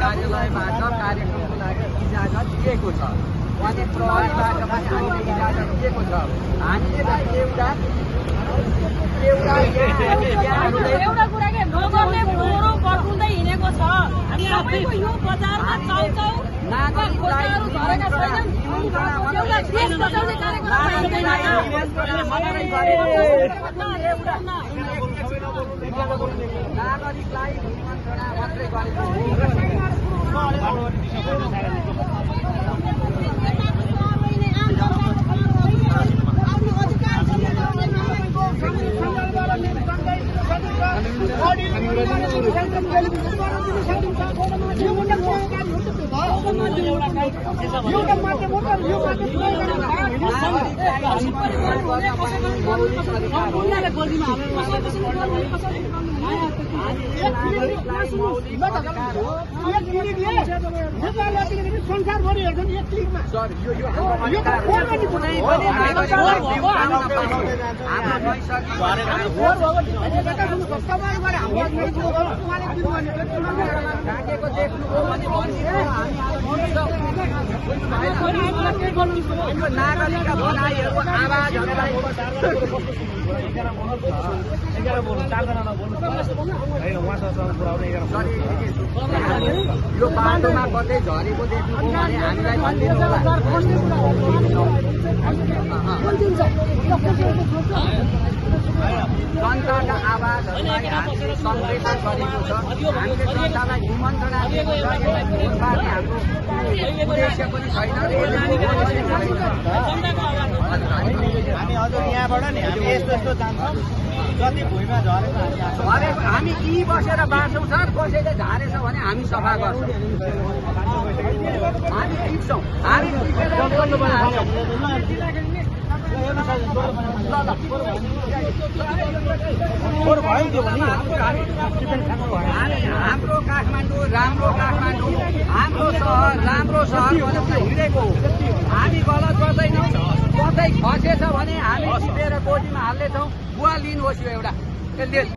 कार्यालयबाट कार्यक्रमको लागि इजाजत दिएको छ। अनि प्रहरीबाट पनि हामीले इजाजत दिएको छ। हामीले एउटा कुरा के नगर्ने फोहोरो पठाउँदै हिँडेको छ। सबैको यो बजारमा चाउचाउ नागरिकहरू झरेका छैनन्। एउटा देश बचाउने कार्यक्रम नागरिकलाई निमन्त्रणा मात्रै गरेको संसारभरि हेर्छन् एक क्लिकमा। नागरिकका भनाइहरू आवाजहरूलाई यो बाटोमा कतै झरेको देख्नुभयो भने हामीलाई भनिदिनु होला। जनताका आवाजहरूलाई हामीले संप्रेषण गरेको छ। हामीले जनतालाई निमन्त्रणा दिएको छ। यसबारे हाम्रो उद्देश्य पनि छैन। हामी हजुर यहाँबाट नि हामी यस्तो जान्छौँ। जति भुइँमा झरेको हामी यी बसेर बाँच्छौँ सर। कसैले झारेछ भने हामी सफा गर्छौँ। हामी टिप्छौँ। हामी टिपेर हाम्रो काठमाडौँ राम्रो काठमाडौँ, हाम्रो सहर राम्रो सहर भनेर हिँडेको हो। हामी गलत गर्दैनौँ। कतै खसेछ भने हामी टिपेर गोजीमा हाल्नेछौँ। बुवा लिनुहोस् यो एउटा।